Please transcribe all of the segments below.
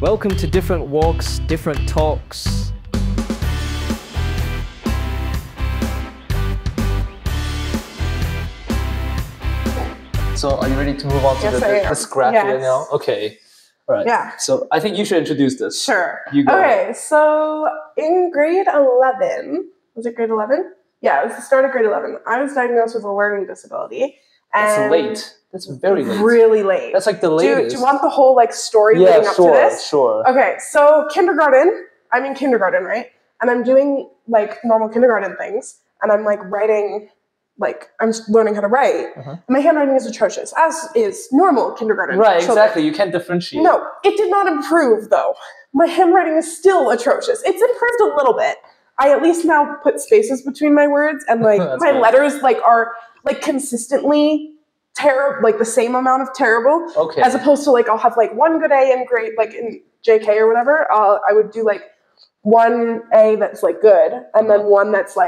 Welcome to Different Walks, Different Talks. So are you ready to move on to the Dysgraphia now? Okay. All right. Yeah. So I think you should introduce this. Sure. You go. Okay, so in grade 11, was it grade 11? Yeah, it was the start of grade 11. I was diagnosed with a learning disability. That's late. That's very late. Really late. That's like the latest. Do you want the whole story leading up to this? Sure. Okay, so kindergarten, I'm in kindergarten, right? And I'm doing normal kindergarten things, and I'm writing, I'm learning how to write. And my handwriting is atrocious, as is normal kindergarten. Right, children. exactly. You can't differentiate. No, it did not improve though. My handwriting is still atrocious. It's improved a little bit. I at least now put spaces between my words, and my good. letters are consistently terrible, the same amount of terrible. Okay. As opposed to I'll have one good A in grade in JK or whatever. I would do one A that's good, and then one that's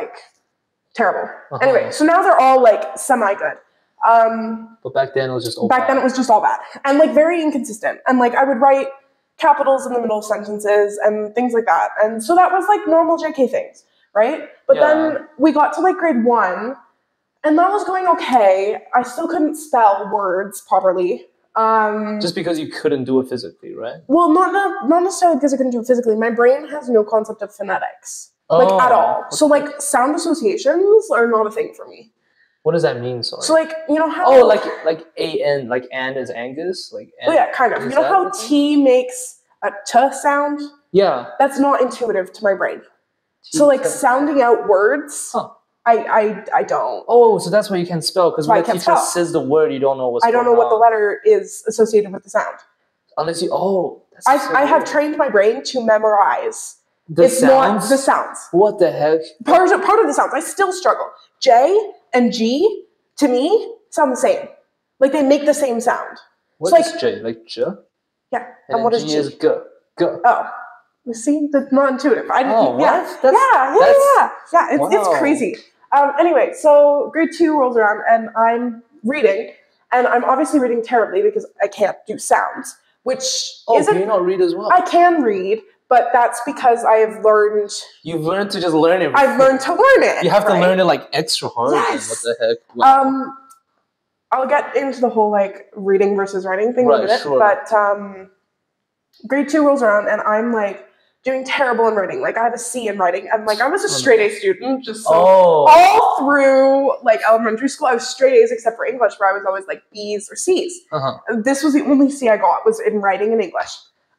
terrible. Anyway, so now they're all semi good. But back then it was just all back then it was just all bad and very inconsistent. And I would write capitals in the middle of sentences and things like that. And so that was normal JK things, right? But then we got to grade 1, and that was going okay. I still couldn't spell words properly. Just because you couldn't do it physically, right? Well, not necessarily because I couldn't do it physically. My brain has no concept of phonetics, at all. Okay. So sound associations are not a thing for me. What does that mean? Sorry. So you know how A-N, Ann is Angus? N, yeah, kind of. You know how T makes a T sound? Yeah. That's not intuitive to my brain. So sounding out words, I don't. Oh, so that's why you can't spell, because when the teacher says the word, you don't know what's going on. I don't know what the letter is associated with the sound. Unless you, I have trained my brain to memorize. The sounds? Not the sounds. What the heck? Part of the sounds. I still struggle. J and G, to me, sound the same. They make the same sound. What is J? J? Yeah. And what is G? G is G. G. Oh. You see? That's not intuitive. What? It's crazy. Anyway, so grade 2 rolls around, and I'm reading, and I'm obviously reading terribly because I can't do sounds, which isn't... Can you not read as well? I can read, but that's because I have learned... You've learned to just learn it. I've learned to learn it. You have to learn it extra hard. Yes. What the heck? Wow. I'll get into the whole reading versus writing thing in a minute, but grade 2 rolls around, and I'm doing terrible in writing. I have a C in writing, and I was a straight A student, just all through elementary school. I was straight A's except for English, where I was always B's or C's. This was the only C I got, was in writing and English.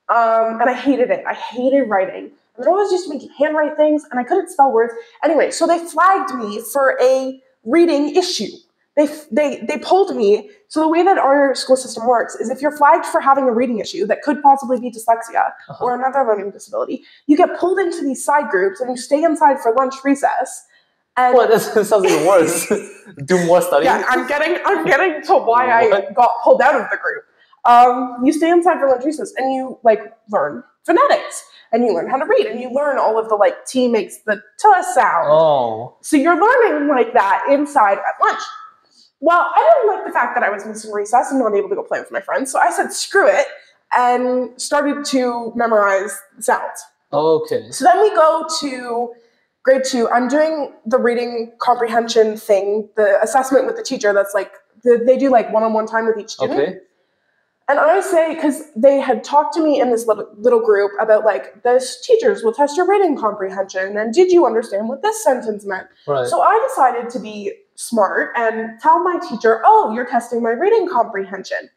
And I hated it. I hated writing. And I always used to make handwrite things, and I couldn't spell words. Anyway, so they flagged me for a reading issue. They pulled me. So the way that our school system works is if you're flagged for having a reading issue that could possibly be dyslexia or another learning disability, you get pulled into these side groups, and you stay inside for lunch recess. And that sounds even worse. Do more studying? Yeah, I'm getting to why I got pulled out of the group. You stay inside for lunch recess, and you learn phonetics, and you learn how to read, and you learn all of the T makes the T sound. Oh. So you're learning that inside at lunch. Well, I didn't like the fact that I was missing recess and not able to go play with my friends, so I said screw it and started to memorize the sounds. Okay. So then we go to grade 2. I'm doing the reading comprehension thing, the assessment with the teacher. That's they do one-on-one time with each student. Okay. And I say, because they had talked to me in this little group about this teachers will test your reading comprehension, and did you understand what this sentence meant? Right. So I decided to be smart and tell my teacher, oh, you're testing my reading comprehension.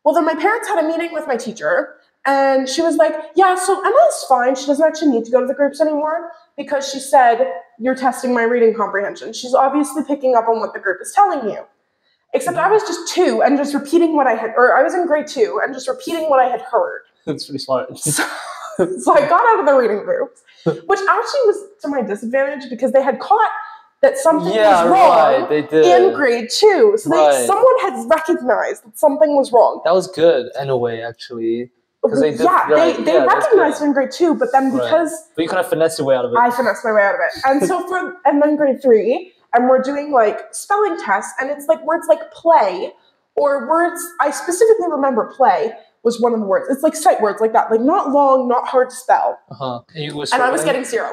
Well, then my parents had a meeting with my teacher, and she was like, yeah, so Emma's fine. She doesn't actually need to go to the groups anymore because she said, you're testing my reading comprehension. She's obviously picking up on what the group is telling you. Except I was just 2 and just repeating what I had, or I was in grade 2 and just repeating what I had heard. That's pretty smart. So I got out of the reading groups, which actually was to my disadvantage because they had caught that something was wrong in grade 2. So someone had recognized that something was wrong. That was good in a way, actually. They recognized it in grade 2, but then because... But you kind of finessed your way out of it. I finessed my way out of it. And so and then grade 3, and we're doing spelling tests, and it's words like play, or words, I specifically remember play, was one of the words. It's like sight words like that, like not long, not hard to spell. And I was getting 0.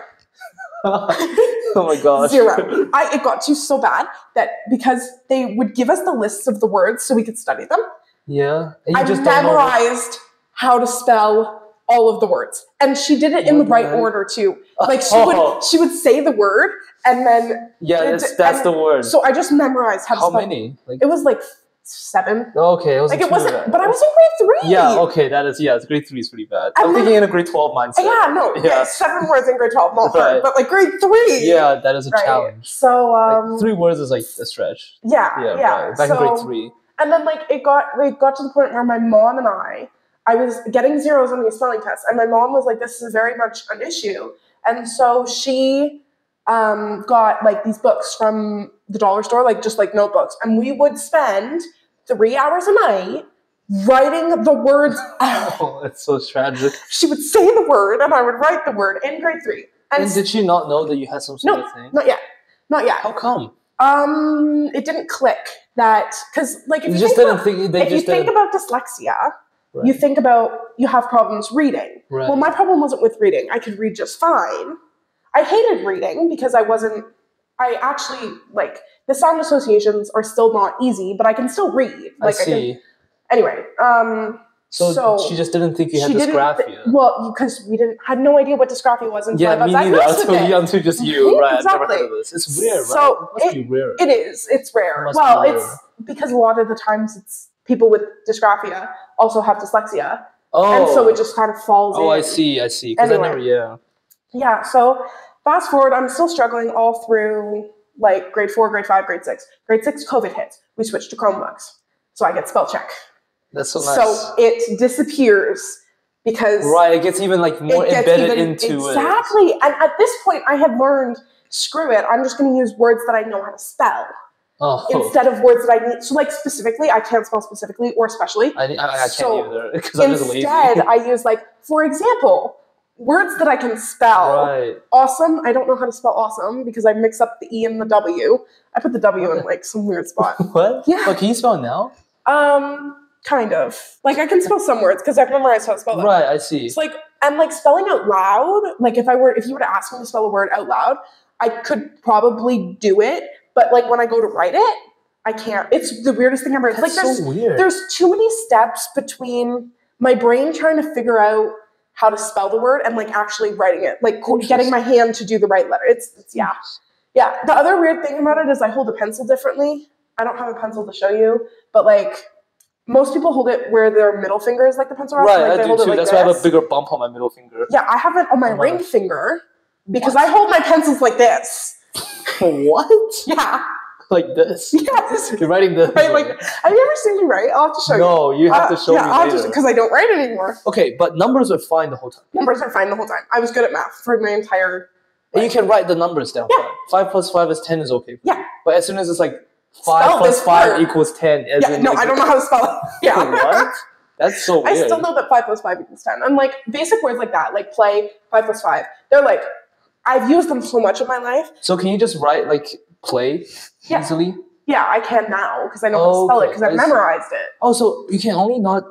Oh my gosh. 0. It got to so bad that because they would give us the lists of the words so we could study them. Yeah. I just memorized how to spell all of the words, and she did it in the right order too. Like she would say the word and then that's the word. So I just memorized how to spell. How many? Like, it was like 7. Okay, it wasn't. But I was in grade 3. Yeah, okay, that is grade 3 is pretty bad. I'm thinking in a grade 12 mindset. Yeah, 7 words in grade 12, not hard, but like grade 3. Yeah, that is a challenge. So like 3 words is like a stretch. Yeah. Right. Back in grade 3. And then like it got to the point where my mom and I was getting 0s on these spelling tests, and my mom was like, "This is very much an issue," and so she got like these books from the dollar store, like just like notebooks, and we would spend 3 hours a night writing the words out. Oh, it's so tragic. She would say the word, and I would write the word in grade 3. And did she not know that you had some sort of thing? Not yet. How come? It didn't click that, because like if you think about dyslexia, right. You think about you have problems reading. Right. Well, my problem wasn't with reading. I could read just fine. I hated reading because I actually, like, the sound associations are still not easy, but I can still read. Like, I see. Anyway, so she just didn't think you had dysgraphia. Well, because we had no idea what dysgraphia was until I got diagnosed with it. Until just you, right? Exactly. I've never heard of this. It's rare, right? So it must be rare. It is. It's rare. Well, it's because a lot of the times it's people with dysgraphia also have dyslexia. Oh. And so it just kind of falls in. Oh, I see. Anyway. Yeah, so fast forward, I'm still struggling all through like grade 4, grade 5, grade 6. Grade 6, COVID hits. We switched to Chromebooks. So I get spell check. That's so nice. So it disappears because... Right, it gets even like more embedded into it. Exactly. And at this point, I had learned, screw it, I'm just going to use words that I know how to spell. Oh. Instead of words that I need. So like specifically, I can't spell specifically or specially. I can't either because I'm just lazy. Instead, I use like, for example, words that I can spell. Right. Awesome. I don't know how to spell awesome because I mix up the E and the W. I put the W in like some weird spot. What? Yeah. But can you spell now? Kind of. Like I can spell some words because I've memorized how to spell them. Right, I see. It's like, and like spelling out loud, like if you were to ask me to spell a word out loud, I could probably do it, but like when I go to write it, I can't. It's the weirdest thing ever. It's That's like so weird. There's too many steps between my brain trying to figure out how to spell the word and like actually writing it, like getting my hand to do the right letter. It's yeah. The other weird thing about it is I hold a pencil differently. I don't have a pencil to show you, but like most people hold it where their middle finger is like the pencil. Right, like I do too. Like that's why I have a bigger bump on my middle finger. Yeah, I have it on my ring finger because I hold my pencils like this. What? Yeah. Like this? Yes. You're writing this. Right, like, have you ever seen me write? I'll have to show you. No, you have to show me later. Because I don't write anymore. Okay, but numbers are fine the whole time. Numbers are fine the whole time. I was good at math for my entire... And you can write the numbers down. Yeah. 5 plus 5 is 10 is okay. Yeah. But as soon as it's like 5 plus 5 equals 10. I don't know how to spell it. Yeah. What? That's so weird. I still know that 5 plus 5 equals 10. And like basic words like that, like play, 5 plus 5. They're like, I've used them so much in my life. So can you just write like play easily? Yeah, I can now because I know how to spell it because I've memorized it. Oh, so you can only not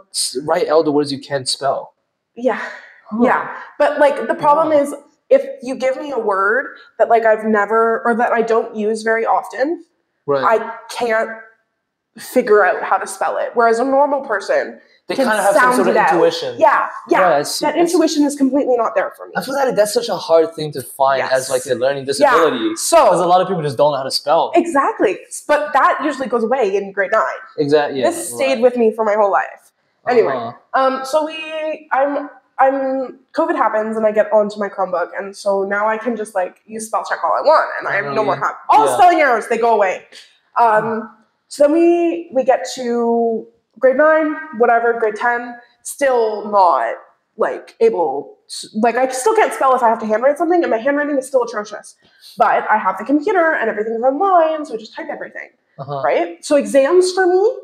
write out the words you can't spell. Yeah. Huh. Yeah. But like the problem is if you give me a word that like I've never or that I don't use very often, I can't figure out how to spell it. Whereas a normal person they kind of have some sort of intuition. Yeah. Right, that intuition is completely not there for me. I feel that that's such a hard thing to find as like a learning disability. Yeah. So because a lot of people just don't know how to spell. Exactly. But that usually goes away in grade 9. Exactly. Yeah, this stayed with me for my whole life. Anyway, so COVID happens and I get onto my Chromebook, and so now I can just like use spell check all I want, and I have no more all the spelling errors, they go away. So then we get to grade 9, whatever, grade 10, still not like able to, like I still can't spell if I have to handwrite something, and my handwriting is still atrocious. But I have the computer and everything's online, so I just type everything. Right? So exams for me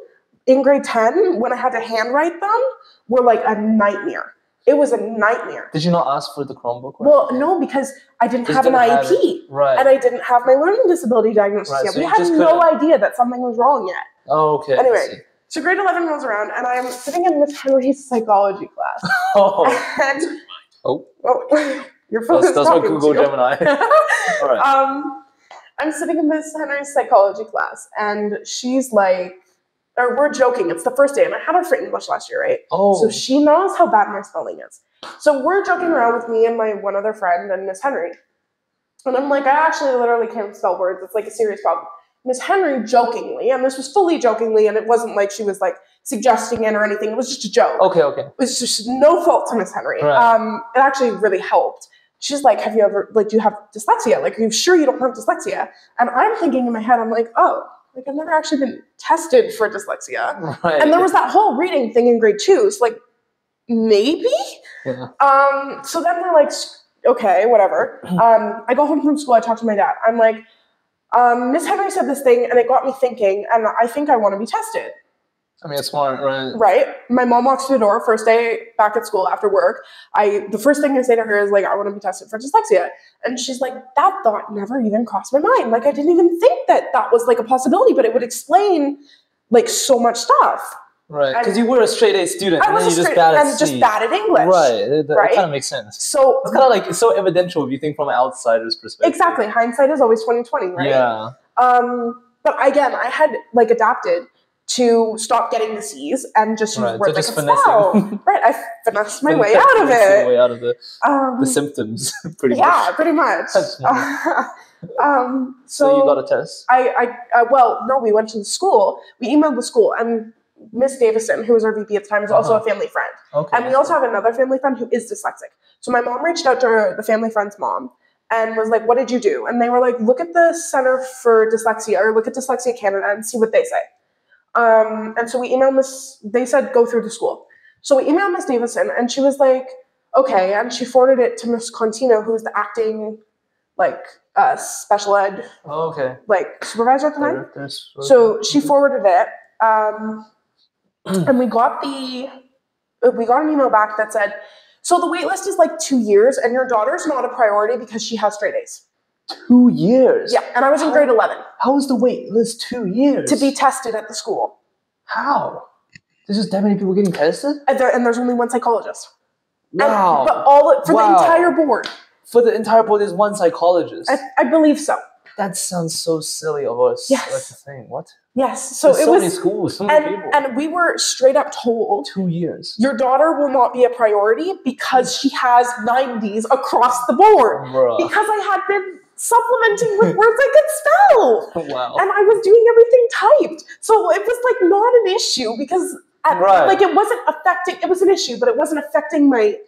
in grade 10, when I had to handwrite them, were like a nightmare. It was a nightmare. Did you not ask for the Chromebook? Well, no, because I didn't have an IEP. Right. And I didn't have my learning disability diagnosis yet. So we had no idea that something was wrong yet. Oh, okay. Anyway, So grade 11 rolls around, and I'm sitting in Miss Henry's psychology class. And, your phone is that's my Google Gemini. All right. I'm sitting in Miss Henry's psychology class, and she's like, or we're joking. It's the first day, and I had her for English last year, right? So she knows how bad my spelling is. So we're joking around with me and my one other friend and Miss Henry. And I'm like, I actually literally can't spell words. It's like a serious problem. Miss Henry jokingly, and this was fully jokingly, and it wasn't like she was like suggesting it or anything. It was just a joke. Okay. It was just no fault to Miss Henry. Right. It actually really helped. She's like, have you ever, like, do you have dyslexia? Like, are you sure you don't have dyslexia? And I'm thinking in my head, I'm like, oh, like I've never actually been tested for dyslexia. Right. And there was that whole reading thing in grade 2. So like, maybe? Yeah. So then we're like, okay, whatever. I go home from school, I talk to my dad. I'm like, Miss Henry said this thing, and it got me thinking, and I think I want to be tested. I mean, it's smart, right? Right. My mom walks to the door, first day back at school after work. The first thing I say to her is like, I want to be tested for dyslexia. And she's like, that thought never even crossed my mind. Like, I didn't even think that was like a possibility, but it would explain like so much stuff. Right, because you were a straight A student, I was and then you just bad at English. Right, that kind of makes sense. So it's kind of like, it's so evidential if you think from an outsider's perspective. Exactly, hindsight is always 20/20, right? Yeah. But again, I had like adapted to stop getting the C's and just use words like a spell. Right, I finessed my way out of it. Way out of the symptoms, pretty much. Yeah, pretty much. So you got a test? Well, no, we went to the school. We emailed the school, and Miss Davison, who was our VP at the time, is also a family friend. Okay. And we also have another family friend who is dyslexic. So my mom reached out to the family friend's mom and was like, what did you do? And they were like, look at the Center for Dyslexia, or look at Dyslexia Canada and see what they say. And so we emailed they said, go through the school. So we emailed Miss Davison, and she was like, okay. And she forwarded it to Miss Contino, who's the acting, like, special ed, like, supervisor at the time. So she forwarded it. And we got an email back that said, so the wait list is like 2 years, and your daughter's not a priority because she has straight A's. 2 years? Yeah, and I was in grade 11. How is the wait list 2 years? To be tested at the school. How? There's just that many people getting tested? And there's only one psychologist. Wow. But the entire board. For the entire board, there's one psychologist? I believe so. That sounds so silly of us. Yes. That's the thing. What? Yes. So there's so many schools, so many people. And we were straight up told 2 years. Your daughter will not be a priority because she has 90s across the board. Bruh. Because I had been supplementing with words I could spell. Wow. And I was doing everything typed. So it was like not an issue because like it wasn't affecting, it was an issue, but it wasn't affecting my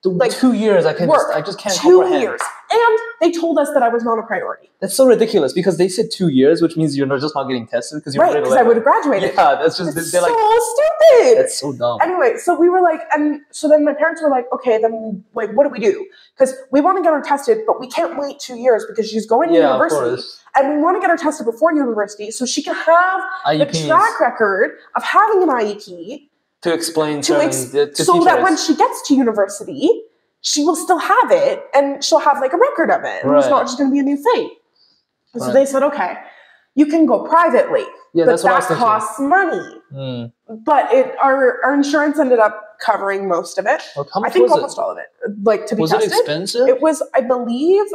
2 years, I just can't 2 comprehend. years. And they told us that I was not a priority. That's so ridiculous because they said 2 years, which means you're just not getting tested because you're right, because I would have graduated. Yeah, that's just they're so stupid. That's so dumb. Anyway, so we were like, and so then my parents were like, okay, then like, what do we do? Because we want to get her tested, but we can't wait 2 years because she's going to university, and we want to get her tested before university so she can have IEPs. the track record of having an IEP to explain so that when she gets to university, she will still have it, and she'll have like a record of it. And it's not just going to be a new thing. So they said, okay, you can go privately, but that costs money. But our insurance ended up covering most of it. I think almost all of it. Like to be tested. Was it expensive? It was, I believe,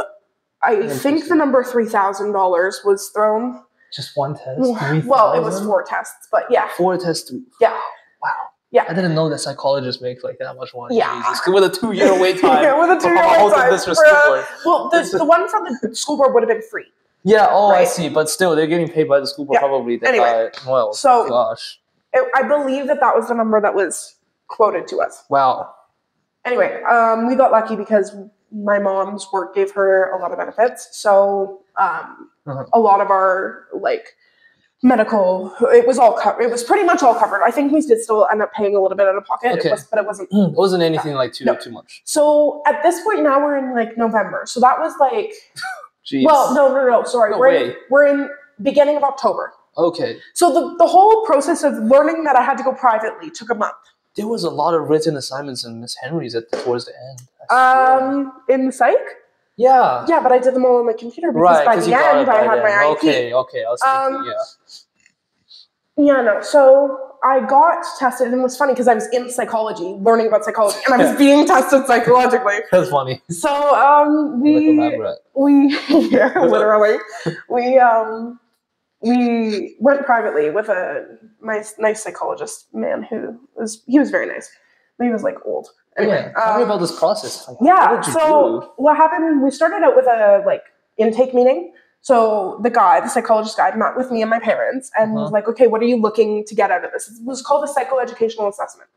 I think the number $3,000 was thrown. Just one test? Well, it was 4 tests, but yeah. 4 tests? Yeah. Wow. Yeah. I didn't know that psychologists make like that much money. Yeah. Jesus. With a 2 year wait time. Yeah, with a 2 year wait time. Well, the one from the school board would have been free. Yeah, I see. But still, they're getting paid by the school board probably. Anyway, gosh. I believe that was the number that was quoted to us. Wow. Anyway, we got lucky because my mom's work gave her a lot of benefits. So a lot of our like medical, it was all covered. It was pretty much all covered. I think we did still end up paying a little bit out of pocket, but it wasn't. It wasn't anything like too much. So at this point now we're in like November. So that was like, jeez. Well, no. Sorry, we're in beginning of October. Okay. So the whole process of learning that I had to go privately took a month. There was a lot of written assignments in Miss Henry's towards the end. In psych. Yeah. Yeah, but I did them all on my computer because by the end I had my IEP. Okay. I was thinking, Yeah, no. So I got tested, and it was funny because I was in psychology, learning about psychology, and I was being tested psychologically. That's funny. So yeah, literally we went privately with a nice psychologist man who was very nice. But he was like old. Anyway, tell me about this process. Like, what happened? We started out with a intake meeting. So the psychologist guy, met with me and my parents, and was like, "Okay, what are you looking to get out of this?" It was called a psychoeducational assessment.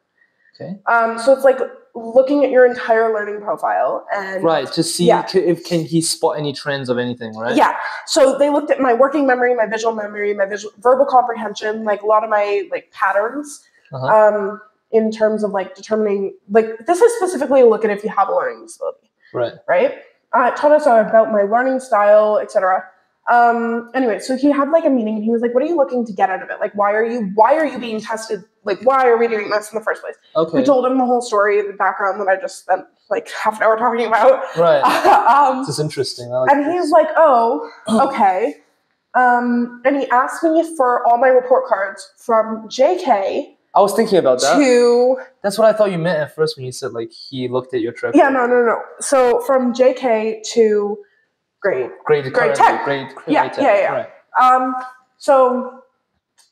Okay. So it's like looking at your entire learning profile and to see if can he spot any trends of anything, right? Yeah. So they looked at my working memory, my visual memory, my verbal comprehension, like a lot of my patterns, in terms of determining this is specifically to look at if you have a learning disability. Right. Right. It taught us about my learning style, etc. Anyway, so he had a meeting and he was like, "What are you looking to get out of it? Like, why are you being tested? Like, why are we doing this in the first place?" Okay. We told him the whole story, the background that I just spent half an hour talking about. Right. This is interesting. And he's like, "Oh, okay." And he asked me for all my report cards from JK. I was thinking about that. That's what I thought you meant at first when you said he looked at your trip. Yeah, no. So from JK to grade 10. Grade 10. Yeah. Right. So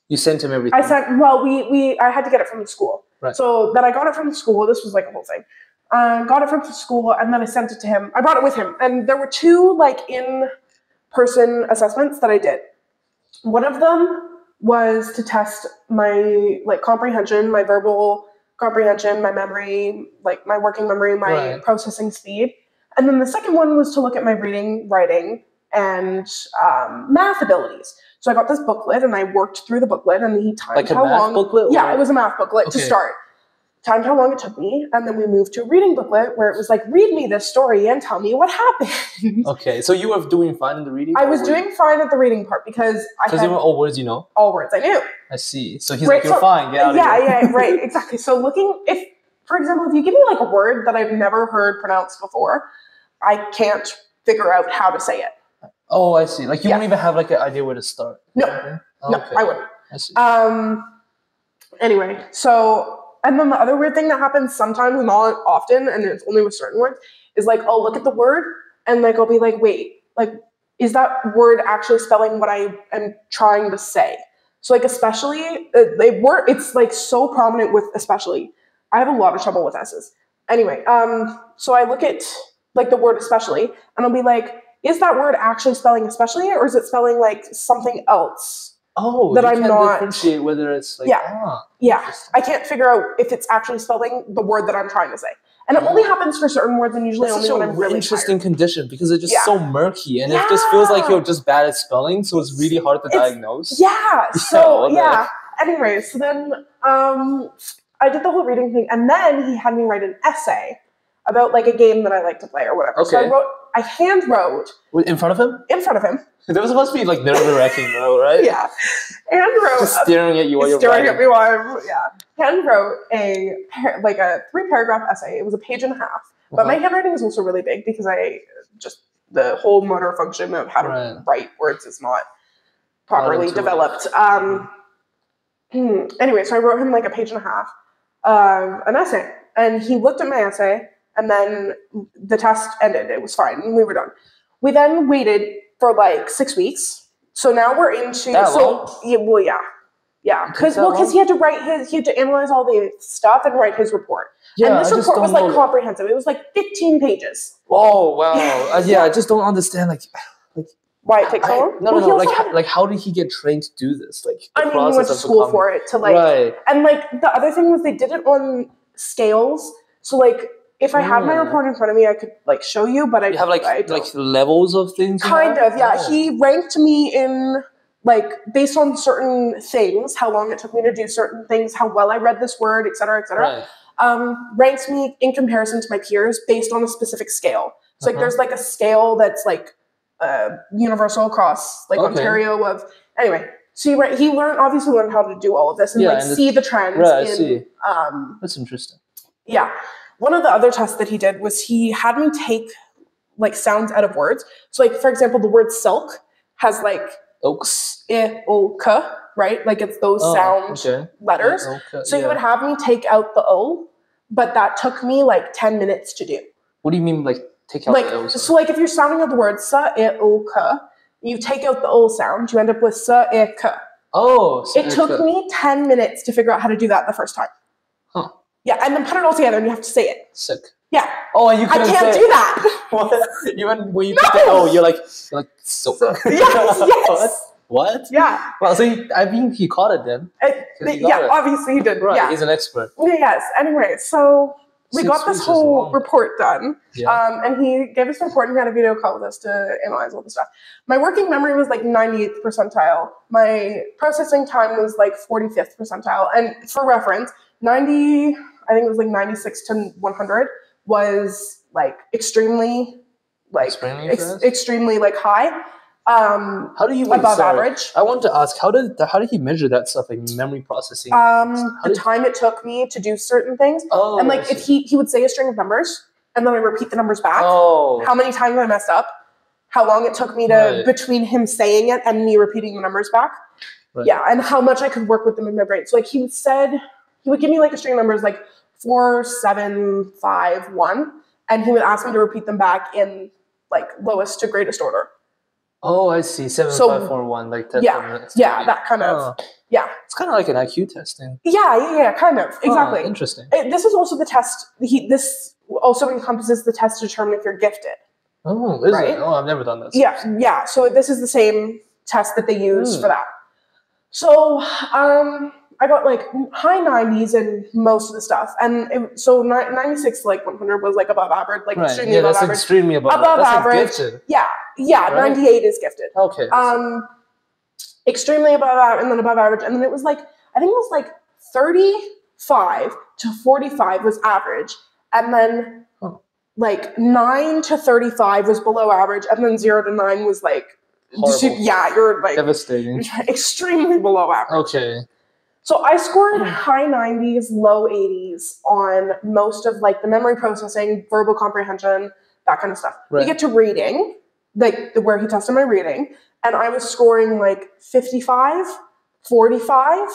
you sent him everything. I had to get it from the school. Right. So then I got it from the school. This was a whole thing. Got it from the school, and then I sent it to him. I brought it with him, and there were 2 in-person assessments that I did. One of them was to test my comprehension, my verbal comprehension, my memory, my working memory, my processing speed. And then the second one was to look at my reading, writing, and math abilities. So I got this booklet, and I worked through the booklet, and he timed how long. Booklet? Yeah, it was a math booklet to start. Timed how long it took me, and then we moved to a reading booklet where it was read me this story and tell me what happened. Okay, so you were doing fine in the reading? I was doing fine at the reading part because they were all words you know? All words I knew. I see. So he's you're fine, get out of here. Yeah, right, exactly. So for example, if you give me a word that I've never heard pronounced before, I can't figure out how to say it. Oh, I see. You don't even have an idea where to start. No, okay. I wouldn't. I see. Anyway, so... And then the other weird thing that happens sometimes, not often, and it's only with certain words, is I'll look at the word and I'll be wait, is that word actually spelling what I am trying to say? So especially, it's so prominent with especially. I have a lot of trouble with S's. Anyway, so I look at the word especially, and I'll be is that word actually spelling especially, or is it spelling something else? Oh, that I'm not differentiate whether it's yeah. I can't figure out if it's actually spelling the word that I'm trying to say, and it only happens for certain words, and usually only when I'm really interesting tired. Condition because it's just so murky, and it just feels like you're just bad at spelling, so it's really hard to diagnose. Yeah. So Anyway, so then I did the whole reading thing, and then he had me write an essay about a game that I like to play or whatever. Okay. So I hand wrote in front of him. In front of him. There was supposed to be nerve-wracking though, right? Yeah. Hand wrote. Just staring at you while you're staring at me while I'm Hand wrote a 3-paragraph essay. It was a page and a half. But my handwriting is also really big because the whole motor function of how to write words is not properly developed. Anyway, so I wrote him a page and a half an essay, and he looked at my essay, and then the test ended. It was fine, and we were done. We then waited for 6 weeks. So now we're into because he had to analyze all the stuff and write his report. Yeah, and this report was comprehensive. It was 15 pages. Oh wow! I just don't understand why it takes so long. No. How did he get trained to do this? I mean, he went to school for it to And the other thing was they did it on scales. So if I had my report in front of me, I could show you, but you have levels of things. Kind of, yeah. Oh. He ranked me in based on certain things, how long it took me to do certain things, how well I read this word, et cetera, et cetera. Ranks me in comparison to my peers based on a specific scale. So there's a scale that's universal across Ontario of anyway. So he obviously learned how to do all of this and see the trends. Right, I see. That's interesting. Yeah. One of the other tests that he did was he had me take sounds out of words. So for example, the word silk has Oaks. I-O-K, right? Like it's those sound letters. So he would have me take out the O, but that took me like 10 minutes to do. What do you mean, like take out the O? So like if you're sounding out the word sa-I-O-K, you take out the O sound, you end up with sa-I-K. Oh, it took me 10 minutes to figure out how to do that the first time. Huh. Yeah, and then put it all together and you have to say it. Sick. Yeah. Oh, and you couldn't I can't do that. What? Even when you put the O, you're like so. Yes. What? Yeah. Well, so I think he caught it then. Obviously he did. Right, yeah. He's an expert. Yes. Anyway, so we got this whole report done. Yeah. And he gave us a report and we had a video call with us to analyze all the stuff. My working memory was like 98th percentile. My processing time was like 45th percentile. And for reference, I think it was like 96 to 100 was like extremely like high. How do you above average? I want to ask, how did he measure that stuff, like memory processing? The time it took me to do certain things. Oh, and like if he would say a string of numbers and then I repeat the numbers back. Oh. How many times I messed up? How long it took me to between him saying it and me repeating the numbers back? Right. Yeah, and how much I could work with them in my brain. So like he would give me like a string of numbers like 4, 7, 5, 1, and he would ask me to repeat them back in like lowest to greatest order. Oh, I see. 7, 5, 4, 1, like that. Yeah, that kind of. Yeah, it's kind of like an IQ testing. Yeah, kind of exactly. Interesting. This is also the test. This also encompasses the test to determine if you're gifted. Oh, is it? Oh, I've never done this. Yeah. So this is the same test that they use for that. So I got like high 90s in most of the stuff, and 96 to like 100 was like above average, like extremely above average. Extremely above average. Gifted. Yeah, right? 98 is gifted. Okay. Extremely above average, and then above average, and then it was like I think it was like 35 to 45 was average, and then like 9 to 35 was below average, and then 0 to 9 was like horrible. You're like devastating, extremely below average. Okay. So I scored high 90s, low 80s on most of like the memory processing, verbal comprehension, that kind of stuff. Right. We get to reading, like where he tested my reading, and I was scoring like 55, 45.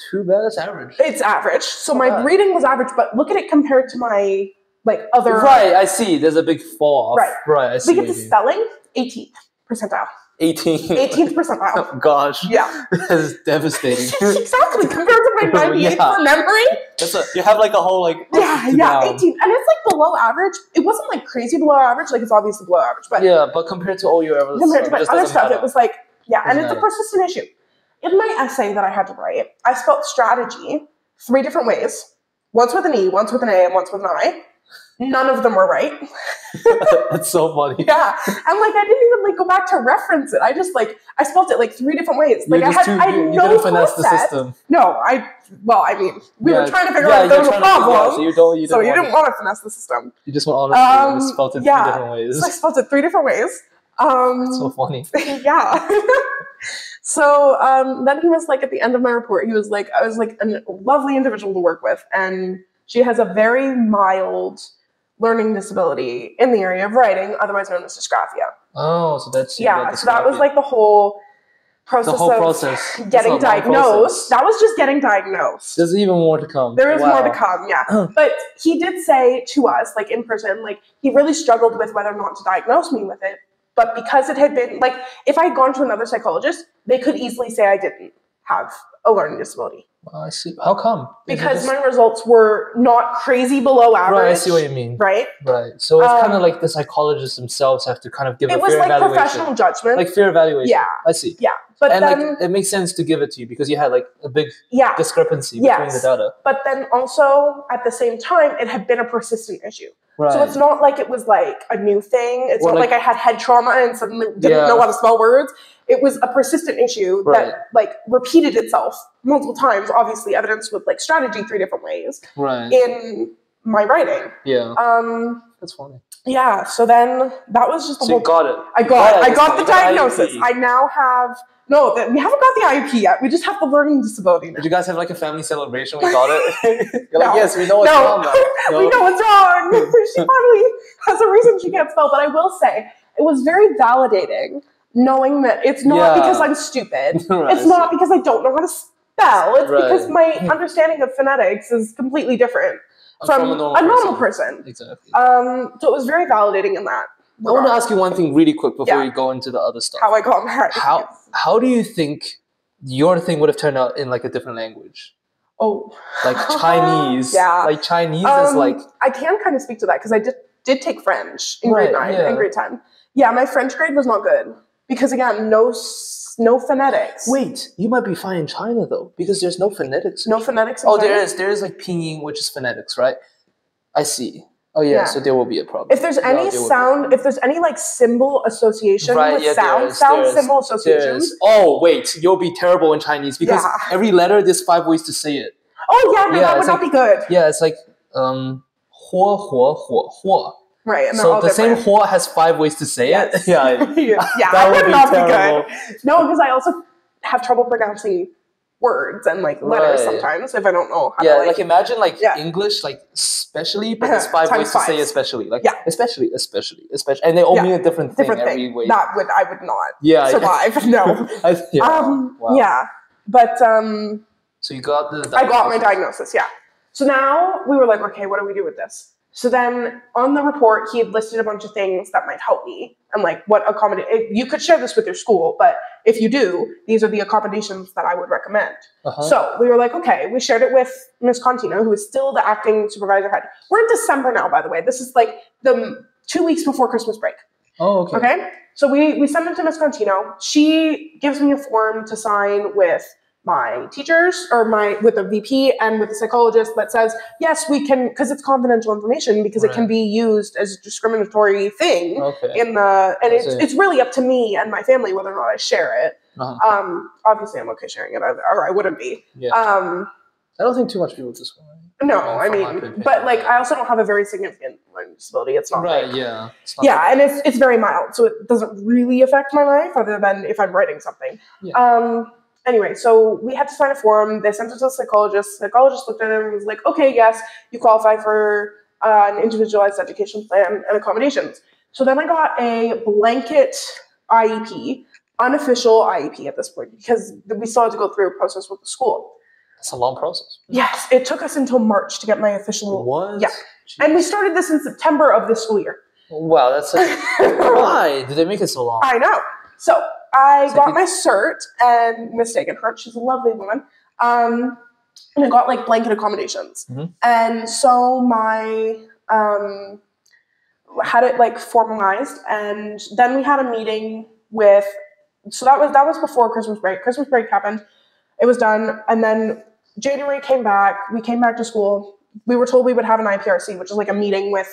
Too bad. It's average. It's average. So my reading was average, but look at it compared to my like other. Right, I see. There's a big fall off. Right, I see. We get to spelling, 18th percentile. 18th percentile. Oh, gosh. Yeah. That's devastating. Exactly. Compared to my 98 for memory. You have like a whole like. Yeah, 18. And it's like below average. It wasn't like crazy below average. Like it's obviously below average. But yeah, but compared to all your other stuff, it was like, and it's a persistent issue. In my essay that I had to write, I spelled strategy 3 different ways. Once with an E, once with an A, and once with an I. None of them were right. That's so funny. Yeah. And like I didn't even like go back to reference it. I just like I spelled it like 3 different ways. Like I had you no didn't finesse the system. No, we were trying to figure out if there was a problem. So you didn't want to finesse the system. You just want to spelled it 3 different ways. So I spelled it 3 different ways. That's so funny. Yeah. So then he was like at the end of my report, he was like, I was like a lovely individual to work with, and she has a very mild learning disability in the area of writing, otherwise known as dysgraphia. Oh, so that's so that was like the whole process of getting diagnosed. That was just getting diagnosed. There's even more to come. There is more to come, yeah. But he did say to us, like in person, like he really struggled with whether or not to diagnose me with it. But because it had been, like, if I had gone to another psychologist, they could easily say I didn't have a learning disability. I see. How come? Because my results were not crazy below average. Right, I see what you mean. Right? Right. So it's kind of like the psychologists themselves have to kind of give a fair evaluation. It was like professional judgment. Like fair evaluation. Yeah. I see. Yeah. But and then, like it makes sense to give it to you because you had like a big discrepancy between the data. But then also at the same time, it had been a persistent issue. Right. So it's not like it was like a new thing. It's not like I had head trauma and suddenly didn't know how to spell words. It was a persistent issue that like repeated itself multiple times, obviously evidenced with like strategy 3 different ways in my writing. Yeah. That's funny. Yeah. So then that was just the whole. You got it. I got the diagnosis. I now have. No, we haven't got the IEP yet. We just have the learning disability now. Did you guys have like a family celebration when you got it? You're like, yes, we know what's wrong now. No. We know what's wrong. She finally has a reason she can't spell. But I will say, it was very validating knowing that it's not because I'm stupid. Right, it's not because I don't know how to spell. It's right. because my understanding of phonetics is completely different from a normal person. Exactly. So it was very validating in that regard. I want to ask you one thing really quick before we go into the other stuff. How I got married. How do you think your thing would have turned out in like a different language? Oh. Like Chinese. Yeah. Like Chinese is like... I can kind of speak to that because I did take French in grade 9 and grade 10. Yeah, my French grade was not good. Because again, no phonetics. Wait, you might be fine in China though, because there's no phonetics. No phonetics in China? There is like pinyin, which is phonetics, right? I see. Oh yeah, so there will be a problem. If there's any sound, if there's any like symbol association with sound symbol associations. Oh wait, you'll be terrible in Chinese because every letter there's 5 ways to say it. Oh yeah, no, that would not be good. Yeah, it's like huo, huo, huo, huo. Right, and so the same huo has 5 ways to say it. Yeah, that would not be good. No, because I also have trouble pronouncing words and like letters sometimes if I don't know how to like imagine like English like especially, but there's 5 ways to say especially. Like especially, and they all mean a different thing every way. I would not survive. No. Wow. Yeah. But so you got the diagnosis. I got my diagnosis, So now we were like, okay, what do we do with this? So then on the report, he had listed a bunch of things that might help me and like what you could share this with your school, but if you do, these are the accommodations that I would recommend. So we were like, okay, we shared it with Ms. Contino, who is still the acting supervisor head. We're in December now, by the way. This is like the 2 weeks before Christmas break. Oh, okay. Okay. So we send it to Ms. Contino. She gives me a form to sign with my teachers or with the VP and with the psychologist that says, yes, we can, because it's confidential information, because it can be used as a discriminatory thing it's really up to me and my family whether or not I share it. Obviously I'm okay sharing it, or I wouldn't be. I don't think too much people this way. No, I mean, but like I also don't have a very significant learning disability. It's not and it's very mild, so it doesn't really affect my life other than if I'm writing something. Anyway, so we had to sign a form. They sent it to the psychologist. The psychologist looked at it and was like, okay, yes, you qualify for an individualized education plan and accommodations. So then I got a blanket IEP, unofficial IEP at this point, because we still had to go through a process with the school. It's a long process. Yes, it took us until March to get my official. What? Yeah. Jeez. And we started this in September of this school year. Wow, that's why did they make it so long? I know. So I got my cert and Miss Dagenhart, she's a lovely woman, and I got like blanket accommodations. And so my had it like formalized, and then we had a meeting with. So that was before Christmas break. Christmas break happened, it was done, and then January came back. We came back to school. We were told we would have an IPRC, which is like a meeting with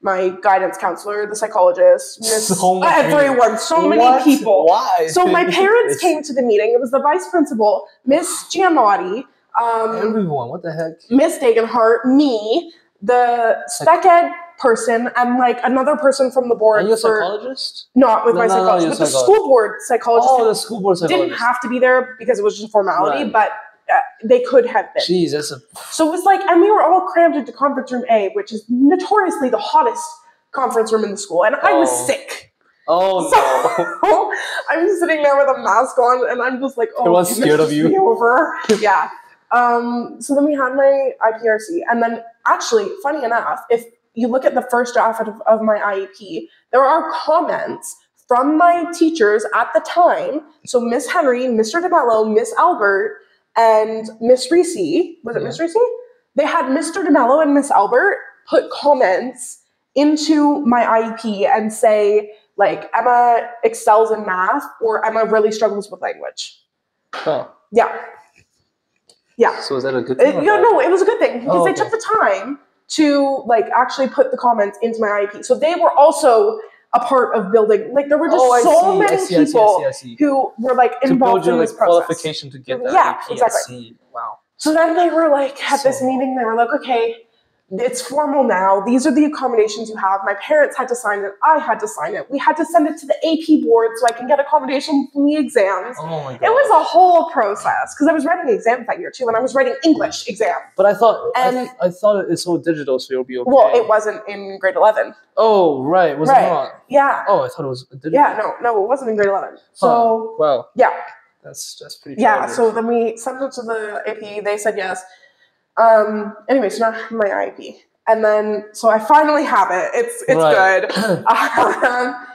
my guidance counselor, the psychologist, everyone, so many people. Why? So my parents came to the meeting. It was the vice principal, Miss Giamatti, everyone, what the heck? Miss Dagenhart, me, the spec ed person, and like another person from the board. And you're a psychologist? Not with my psychologist, but the school board psychologist. Oh, the school board psychologist. Didn't have to be there because it was just a formality, but they could have been. Jeez, So it was like, and we were all crammed into conference room A, which is notoriously the hottest conference room in the school, and I was sick. Oh no! I'm sitting there with a mask on, and I'm just like, oh, everyone's scared of you. Over. Yeah. So then we had my IPRC, and then actually, funny enough, if you look at the first draft of my IEP, there are comments from my teachers at the time. So Miss Henry, Mr. DeMello, Miss Albert, and Miss Reese, was it Miss Reese? They had Mr. DeMello and Miss Albert put comments into my IEP and say, like, Emma excels in math or Emma really struggles with language. Oh. Yeah. Yeah. So is that a good thing? No, it was a good thing because they took the time to like actually put the comments into my IEP. So they were also a part of building, like there were just so many people who were like involved in this process. Qualification to get that. Yeah, exactly. Wow. So then they were like at this meeting, they were like, okay, it's formal now. These are the accommodations you have. My parents had to sign it. I had to sign it. We had to send it to the AP board so I can get accommodation from the exams. Oh my god! It was a whole process because I was writing exams that year too, and I was writing English exam. But I thought it's all digital, so you'll be okay. Well, it wasn't in grade 11. Oh right, was it not? Yeah. Oh, I thought it was digital. Yeah, no, it wasn't in grade 11. So well, yeah, that's pretty. Yeah. So then we sent it to the AP. They said yes. Anyway, so now I have my IEP. And then, so I finally have it. It's good.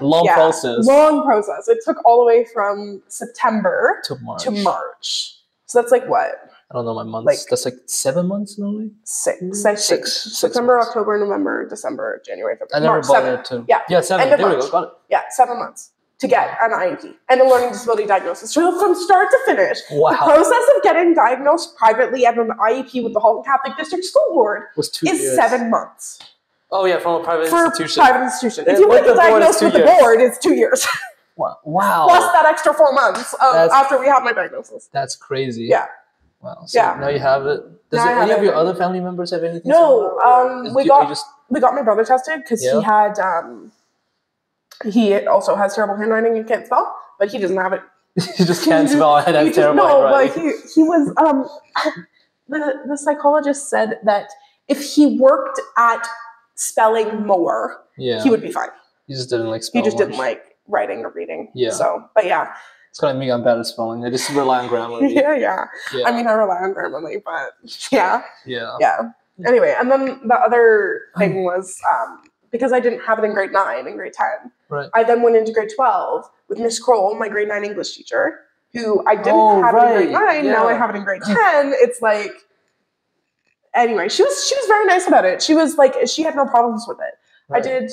Long process. Long process. It took all the way from September to March. So that's like what? I don't know my months. That's like 7 months normally? Six. September, months. October, November, December, January, February. I never March, bothered to. Yeah, 7. There we go. Got it. Yeah, 7 months to get an IEP and a learning disability diagnosis. So from start to finish, the process of getting diagnosed privately at an IEP with the Halton Catholic District School Board was 2 years. 7 months. Oh yeah, from a private institution. Private institution. If you want to get diagnosed with the board, it's 2 years. Wow. Plus that extra 4 months after we have my diagnosis. That's crazy. Yeah. Wow. So now you have it. Does any of your other family members have anything? No. We got my brother tested because he had he also has terrible handwriting and can't spell, but he doesn't have it. He just can't spell and has terrible handwriting. No, but he was the psychologist said that if he worked at spelling more, he would be fine. He just didn't like spelling. He just didn't like writing or reading. Yeah. So, but yeah. It's kind of me. I'm bad at spelling. I just rely on Grammarly. Yeah. I mean, I rely on Grammarly, but yeah. Yeah. Anyway, and then the other thing was because I didn't have it in grade 9 and grade 10. Right. I then went into grade 12 with Miss Kroll, my grade 9 English teacher, who I didn't have it in grade 9. Yeah. Now I have it in grade 10. It's like, anyway, she was very nice about it. She was like, she had no problems with it. Right. I did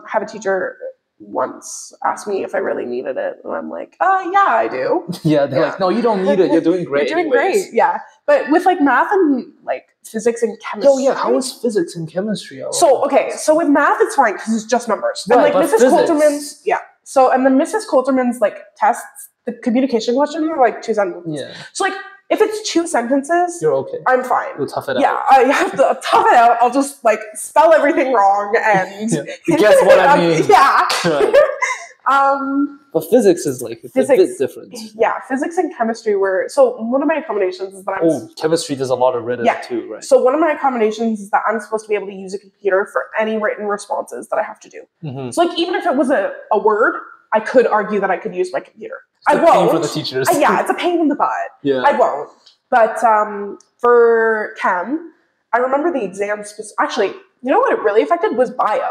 have a teacher once ask me if I really needed it, and I'm like, yeah, I do. Yeah, they're like, no, you don't need it. You're doing great. You're doing great. Yeah, but with like math and like physics and chemistry. Oh yeah, how is physics and chemistry? So with math it's fine because it's just numbers. Right, and like Mrs. Coulterman's, So and then Mrs. Coulterman's like tests, the communication questions are like 2 sentences. Yeah. So like if it's 2 sentences, you're okay. I'm fine. You'll tough it out. Yeah, I have to tough it out. I'll just like spell everything wrong and guess what I mean. Yeah. Right. But physics is like it's a bit different. Yeah, physics and chemistry were so one of my accommodations is that chemistry does a lot of written too, right? So one of my accommodations is that I'm supposed to be able to use a computer for any written responses that I have to do. Mm-hmm. So like even if it was a word, I could argue that I could use my computer. I won't. Pain for the teachers. It's a pain in the butt. Yeah. I won't. But for chem, I remember the exams. Actually, you know what it really affected was bio.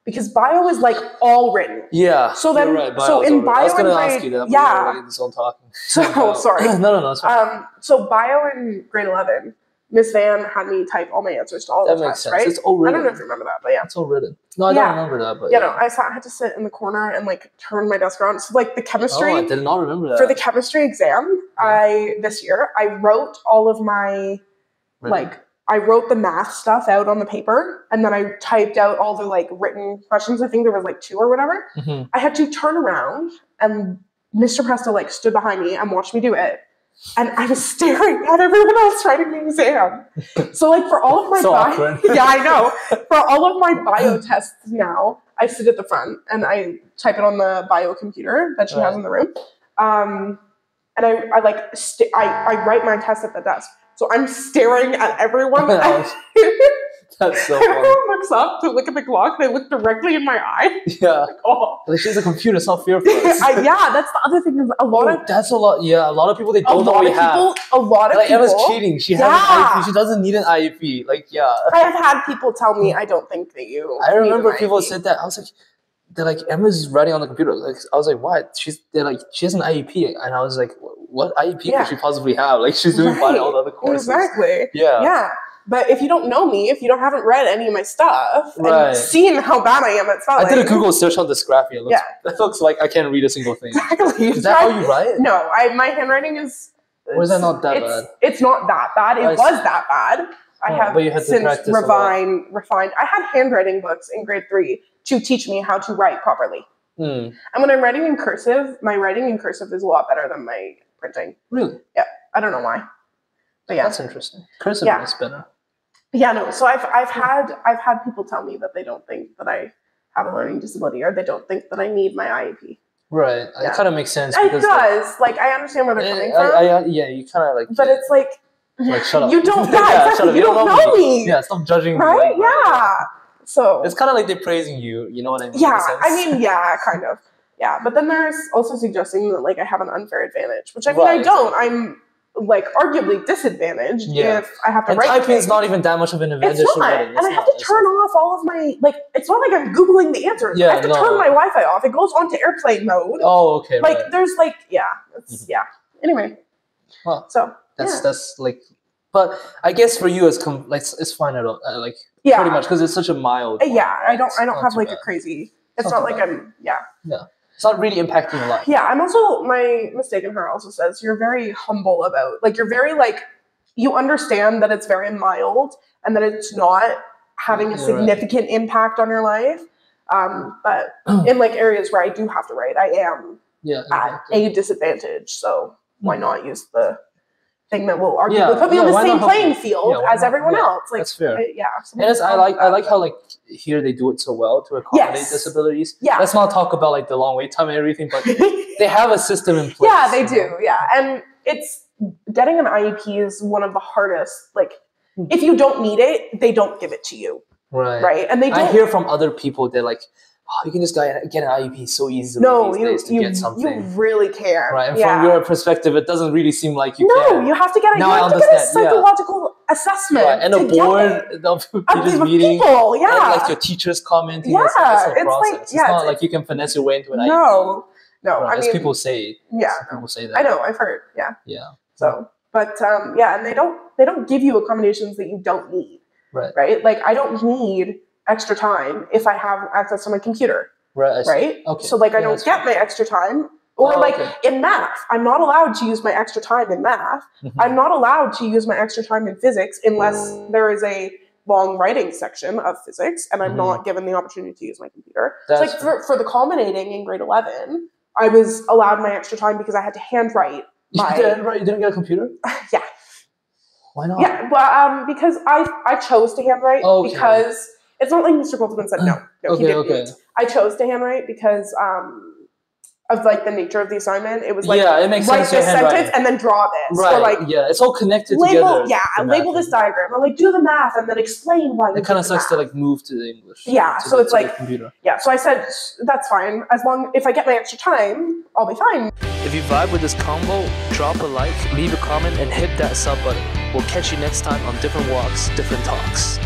Because bio is like all written. Yeah. So then, right. So in bio, I was going to ask you that. Yeah. This whole talking. So sorry. No. It's fine. So bio in grade 11, Miss Van had me type all my answers to all the tests. That makes sense. Right? It's all written. I don't know if you remember that, but yeah. It's all written. No, I don't remember that, but no, I had to sit in the corner and like turn my desk around. So like the chemistry. Oh, I did not remember that. For the chemistry exam, this year I wrote all of my I wrote the math stuff out on the paper and then I typed out all the like written questions. I think there was like 2 or whatever. Mm-hmm. I had to turn around and Mr. Presto like stood behind me and watched me do it. And I was staring at everyone else writing the exam. So like for all of my yeah, I know. For all of my bio tests now, I sit at the front and I type it on the bio computer that she has in the room. And I write my test at the desk. So I'm staring at everyone. That's so funny. Everyone looks up to look at the clock. They look directly in my eye. Yeah. Like, she's a computer. It's not fair for us. Yeah, that's the other thing. Is a lot of that's a lot. Yeah, a lot of people they don't know we have. A lot of people. Emma's cheating. She has an IEP. She doesn't need an IEP. Like I have had people tell me I don't think that you. I remember people said that. I was like, they're like Emma's writing on the computer. Like I was like, what? They're like she has an IEP, and I was like, what IEP could she possibly have? Like she's doing fine in all the other courses. Exactly. Yeah. Yeah. But if you don't know me, if you haven't read any of my stuff and seen how bad I am at spelling. I did a Google search on Dysgraphia. That looks like I can't read a single thing. Exactly. Is that how you write? No, my handwriting is... Or is that not that bad? It's not that bad. It was that bad. I have since refined. I had handwriting books in grade 3 to teach me how to write properly. And when I'm writing in cursive, my writing in cursive is a lot better than my printing. Really? Yeah. I don't know why. But yeah. That's interesting. Cursive is better. Yeah, no. So I've had people tell me that they don't think that I have a learning disability, or they don't think that I need my IEP. Right. Yeah. It kind of makes sense. It because does. Like, I understand where they're coming from. Yeah, you kind of like. But it's like shut up. You don't. Yeah, Yeah, exactly. shut up. You don't know me. Yeah, stop judging me. Right? Yeah. So it's kind of like they're praising you. You know what I mean? Yeah. I mean, yeah, kind of. Yeah, but then there's also suggesting that like I have an unfair advantage, which I mean I don't. I'm like arguably disadvantaged if I have to write. And typing is not even that much of an advantage. It's not, and I have to turn off all of my like. It's not like I'm googling the answers. I have to turn my Wi-Fi off. It goes onto airplane mode. Oh, okay. Like there's like it's Anyway, well, so that's like, but I guess for you it's fine at all. Like pretty much because it's such a mild. I don't have like a crazy. It's not like I'm Yeah. It's not really impacting a lot. Yeah, I'm also, my mistake in her also says you're very humble about, like, you're very, like, you understand that it's very mild and that it's not having a significant impact on your life. But in, like, areas where I do have to write, I am at a disadvantage. So why not use the thing that will arguably put me on the same playing field as everyone else? Like, that's fair. And I like how like here they do it so well to accommodate disabilities. Yeah. Let's not talk about like the long wait time and everything, but they have a system in place. Yeah, they do. Yeah, and it's getting an IEP is one of the hardest. Like, if you don't need it, they don't give it to you. Right. And they don't. I hear from other people that like, oh, you can just get an IEP so easily these days to get something. You really can. Right, and from your perspective, it doesn't really seem like you can. No, you have to get a psychological assessment. Right, and a board of teachers meeting. People, and like your teachers commenting. Yeah, it's a process. Like, it's not like you can finesse your way into an IEP. No, I mean, people say. Yeah, people say that. I know, I've heard. Yeah. Yeah. So, but and they don't give you accommodations that you don't need. Right. Like I don't need extra time if I have access to my computer. Right? Okay. So like I don't get my extra time. Or in math, I'm not allowed to use my extra time in math. I'm not allowed to use my extra time in physics unless there is a long writing section of physics and I'm not given the opportunity to use my computer. It's like for the culminating in grade 11, I was allowed my extra time because I had to handwrite. You didn't get a computer? Yeah. Why not? Yeah, well, because I chose to handwrite because it's not like Mr. Goldsman said no. He didn't. I chose to handwrite because of like the nature of the assignment. It was like it makes write sense this sentence and then draw this. Right. Or like it's all connected together. Yeah, label this diagram or like do the math and then explain why. It kind of sucks to like move to the English. Yeah, so it's like computer. Yeah, so I said that's fine if I get my extra time, I'll be fine. If you vibe with this combo, drop a like, leave a comment, and hit that sub button. We'll catch you next time on Different Walks, Different Talks.